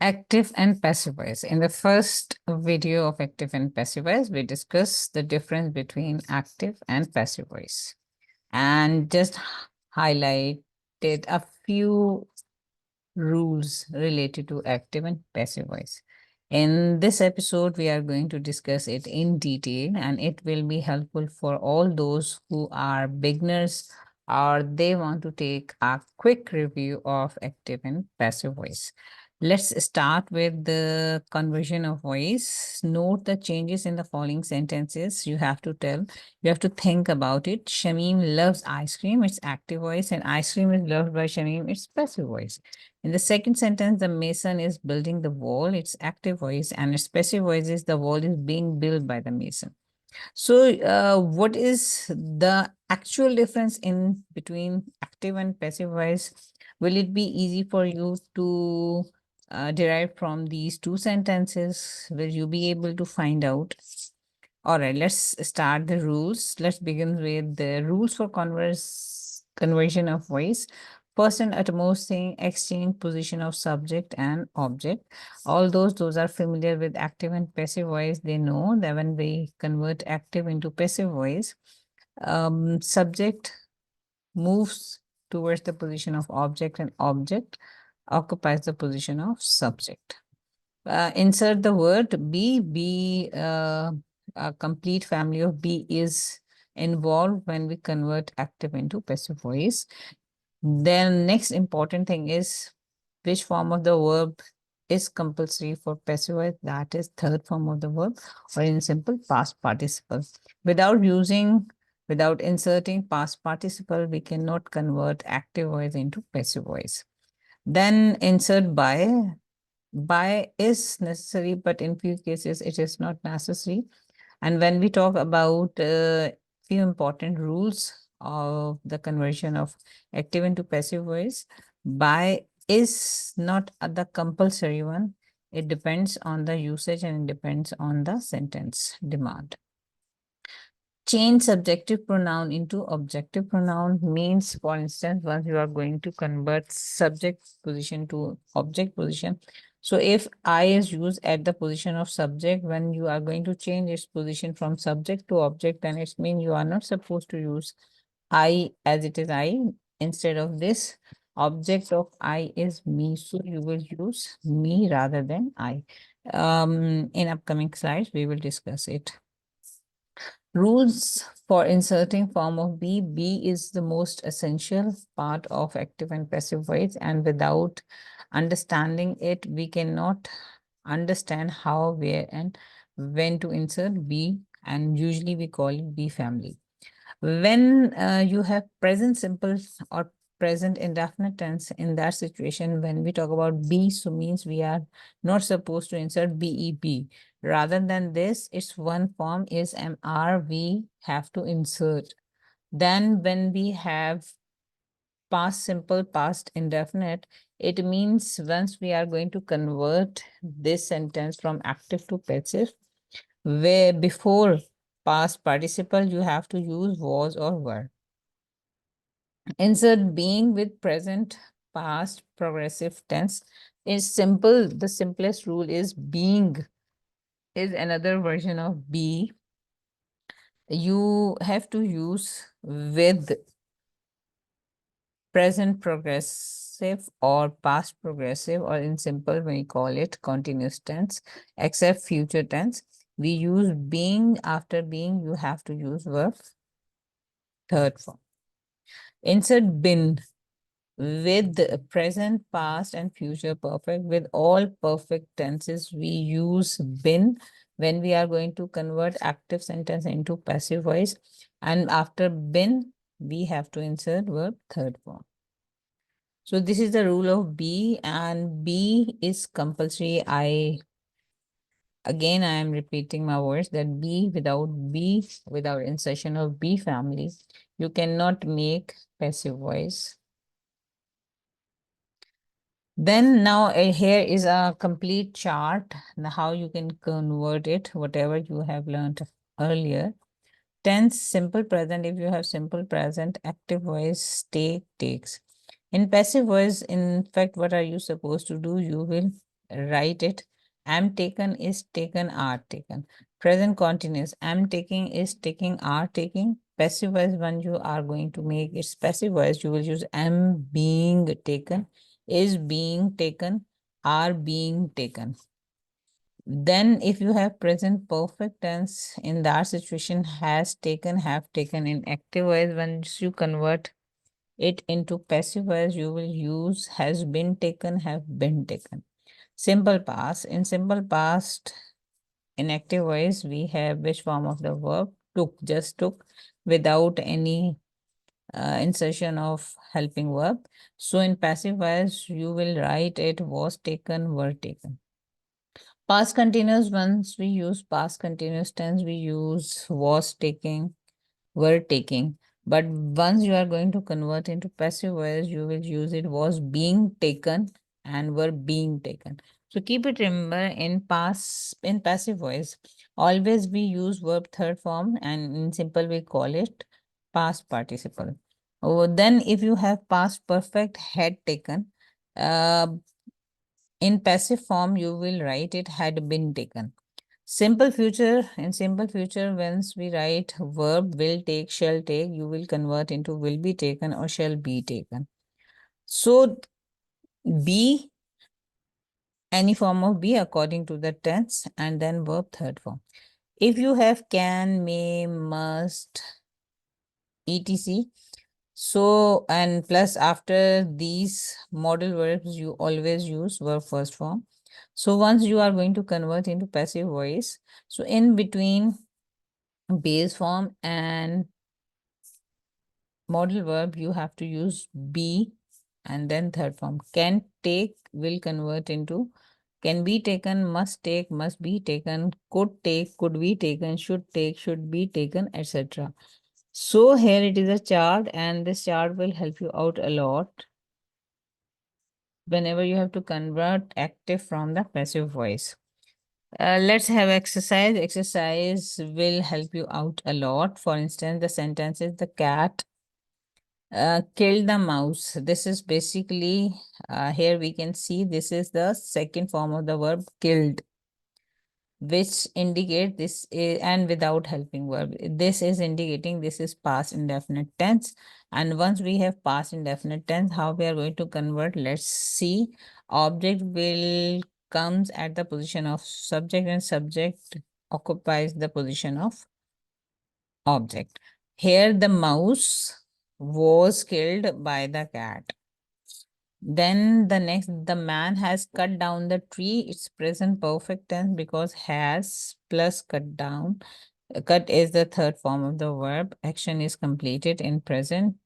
Active and passive voice. In the first video of active and passive voice, we discussed the difference between active and passive voice and just highlighted a few rules related to active and passive voice. In this episode, we are going to discuss it in detail and it will be helpful for all those who are beginners or they want to take a quick review of active and passive voice. Let's start with the conversion of voice. Note the changes in the following sentences. You have to think about it. Shamim loves ice cream, it's active voice, and ice cream is loved by Shamim, it's passive voice. In the second sentence, the mason is building the wall, it's active voice, and its passive voice is the wall is being built by the mason. So, what is the actual difference in between active and passive voice? Will it be easy for you to derive from these two sentences? Will you be able to find out? All right, let's start the rules. Let's begin with the rules for conversion of voice. First and utmost thing, exchange position of subject and object. All those are familiar with active and passive voice, they know that when we convert active into passive voice, subject moves towards the position of object and object occupies the position of subject. Insert the word be, a complete family of be is involved when we convert active into passive voice. Then next important thing is which form of the verb is compulsory for passive voice, that is third form of the verb, or in simple past participle. Without inserting past participle, we cannot convert active voice into passive voice. Then insert by. By is necessary, but in few cases it is not necessary. And when we talk about few important rules of the conversion of active into passive voice, by is not the compulsory one. It depends on the usage and it depends on the sentence demand. Change subjective pronoun into objective pronoun means, for instance, once you are going to convert subject position to object position. So if I is used at the position of subject, when you are going to change its position from subject to object, then it means you are not supposed to use I as it is I. Instead of this, object of I is me. So you will use me rather than I. In upcoming slides, we will discuss it. Rules for inserting form of be. Be is the most essential part of active and passive voice, and without understanding it, we cannot understand how, where, and when to insert be, and usually we call it be family. When you have present simple or present indefinite tense, in that situation, when we talk about be, so means we are not supposed to insert beb. Rather than this, its one form is mr, we have to insert. Then when we have past simple, past indefinite, it means once we are going to convert this sentence from active to passive, where before past participle, you have to use was or were. Insert being with present, past, progressive tense is simple. The simplest rule is being is another version of be. You have to use with present progressive or past progressive, or in simple, we call it continuous tense, except future tense. We use being. After being, you have to use verb third form. Insert been with present, past, and future perfect. With all perfect tenses, we use been when we are going to convert active sentence into passive voice. And after been, we have to insert verb third form. So this is the rule of be, and be is compulsory. Again, I am repeating my words that be, without insertion of be family, you cannot make passive voice. Then now here is a complete chart how you can convert it, whatever you have learned earlier. Tense, simple present. If you have simple present, active voice, take, takes. In passive voice, in fact, what are you supposed to do? You will write it. Am taken is taken, are taken. Present continuous. Am taking is taking, are taking. Passive voice, when you are going to make it passive voice, you will use am being taken, is being taken, are being taken. Then if you have present perfect tense, in that situation, has taken, have taken. In active voice, once you convert it into passive voice, you will use has been taken, have been taken. Simple past. In simple past, in active voice, we have which form of the verb? Took, just took, without any insertion of helping verb. So in passive voice, you will write it was taken, were taken. Past continuous, once we use past continuous tense, we use was taking, were taking. But once you are going to convert into passive voice, you will use it was being taken and were being taken. So keep it remember in passive voice, always we use verb third form, and in simple we call it past participle. Oh, then if you have past perfect had taken, uh, in passive form, you will write it had been taken. Simple future, in simple future, once we write verb will take, shall take, you will convert into will be taken or shall be taken. So be, any form of be according to the tense, and then verb third form. If you have can, may, must, etc. So, and plus after these modal verbs, you always use verb first form. So once you are going to convert into passive voice, so in between base form and modal verb, you have to use be and then third form. Can take will convert into can be taken, must take, must be taken, could take, could be taken, should take, should be taken, etc. So here it is a chart, and this chart will help you out a lot whenever you have to convert active from the passive voice. Let's have exercise. Exercise will help you out a lot. For instance, the sentence is the cat killed the mouse. This is basically, here we can see this is the second form of the verb killed, which indicate this is, and without helping verb. This is indicating this is past indefinite tense. And once we have past indefinite tense, how we are going to convert? Let's see. Object will comes at the position of subject, and subject occupies the position of object. Here the mouse was killed by the cat. Then the next, the man has cut down the tree. It's present perfect tense because has plus cut down. Cut is the third form of the verb. Action is completed in present.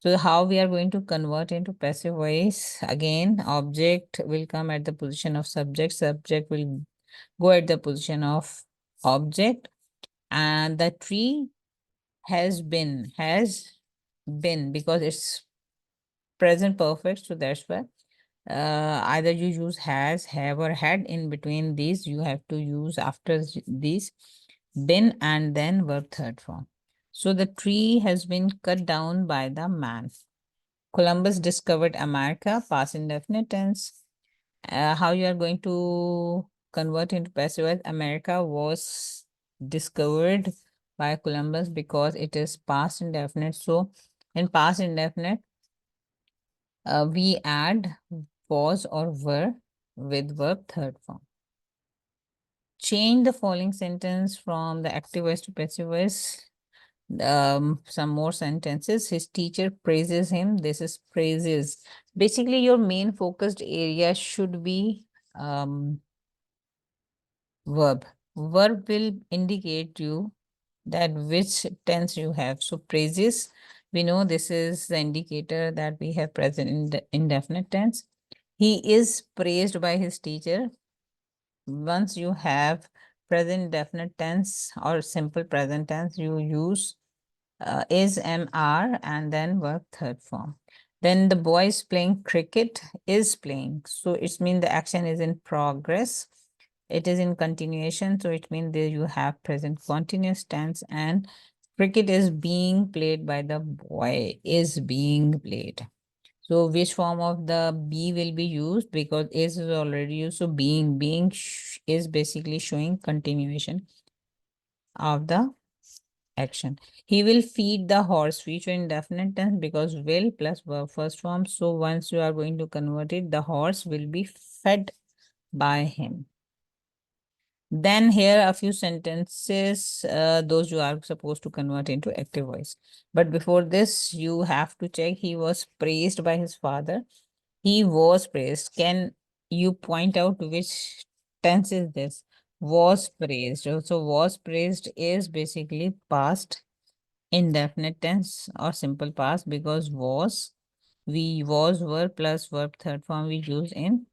So how we are going to convert into passive voice? Again, object will come at the position of subject. Subject will go at the position of object. And the tree has been because it's present perfect. So that's why either you use has, have, or had. In between these, you have to use after these been and then verb third form. So the tree has been cut down by the man. Columbus discovered America, past indefinite tense. How you are going to convert into passive voice? America was discovered by Columbus because it is past indefinite. So in past indefinite, we add was or were with verb third form. Change the following sentence from the active voice to passive voice. Some more sentences. His teacher praises him. This is praises. Basically, your main focused area should be verb. Verb will indicate you that which tense you have. So praises, we know this is the indicator that we have present in the indefinite tense. He is praised by his teacher. Once you have present definite tense or simple present tense, you use is, am, are, and then verb third form. Then the boy is playing cricket, is playing. So it means the action is in progress. It is in continuation. So it means there you have present continuous tense, and cricket is being played by the boy, is being played. So which form of the be will be used, because is already used. So being is basically showing continuation of the action. He will feed the horse, future indefinite tense, because will plus verb first form. So once you are going to convert it, the horse will be fed by him. Then here a few sentences, those you are supposed to convert into active voice. But before this, you have to check he was praised by his father. He was praised. Can you point out which tense is this? Was praised. So was praised is basically past indefinite tense or simple past, because was verb plus verb third form we use in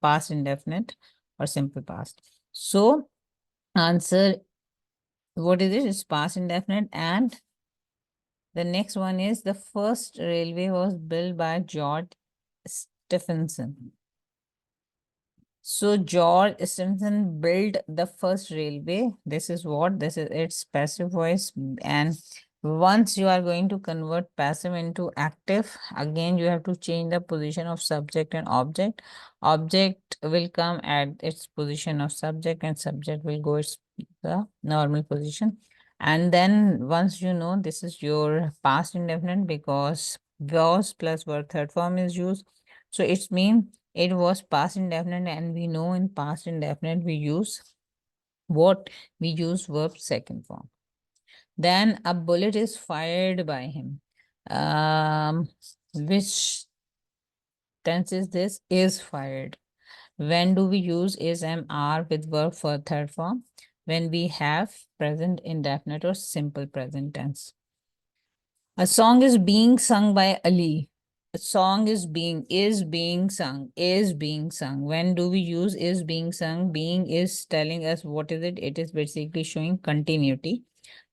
past indefinite or simple past. So answer, what is it? It's past indefinite. And the next one is the first railway was built by George Stephenson. So George Stephenson built the first railway. This is what? This is its passive voice. And once you are going to convert passive into active, again you have to change the position of subject and object. Object will come at its position of subject, and subject will go its the normal position. And then once you know, this is your past indefinite, because was plus verb third form is used. So it's mean it was past indefinite, and we know in past indefinite we use what? We use verb second form. Then a bullet is fired by him. Which tense is this? Is fired. When do we use is MR with verb for third form? When we have present indefinite or simple present tense. A song is being sung by Ali. A song is being sung. When do we use is being sung? Being is telling us what is it? It is basically showing continuity.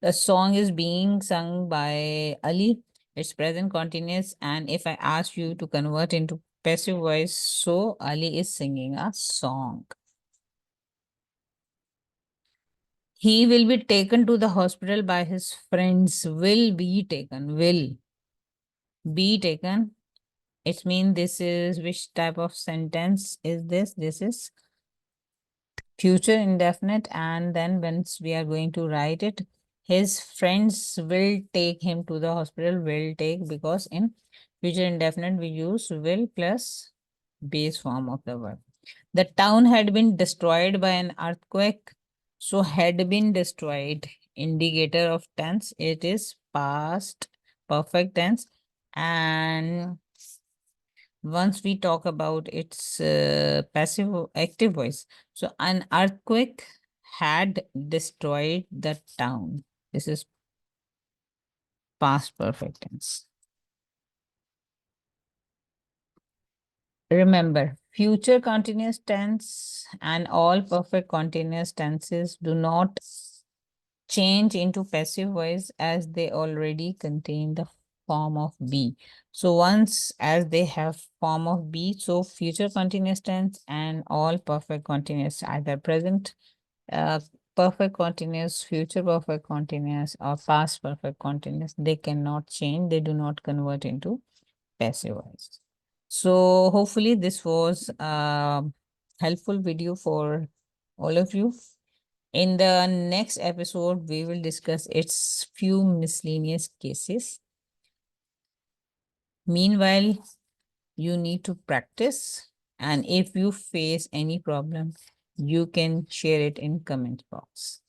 The song is being sung by Ali. It's present continuous. And if I ask you to convert into passive voice, so Ali is singing a song. He will be taken to the hospital by his friends. Will be taken. Will be taken. It means this is which type of sentence is this? This is future indefinite. And then once we are going to write it, his friends will take him to the hospital. Will take, because in future indefinite we use will plus base form of the verb. The town had been destroyed by an earthquake. So had been destroyed, indicator of tense. It is past perfect tense. And once we talk about its passive active voice, so an earthquake had destroyed the town. This is past perfect tense. Remember, future continuous tense and all perfect continuous tenses do not change into passive voice, as they already contain the form of be. So once as they have form of be, so future continuous tense and all perfect continuous, either present uh, perfect continuous, future perfect continuous, or past perfect continuous, they cannot change. They do not convert into passive voice. So hopefully this was a helpful video for all of you. In the next episode, we will discuss its few miscellaneous cases. Meanwhile, you need to practice, and if you face any problem, you can share it in comment box.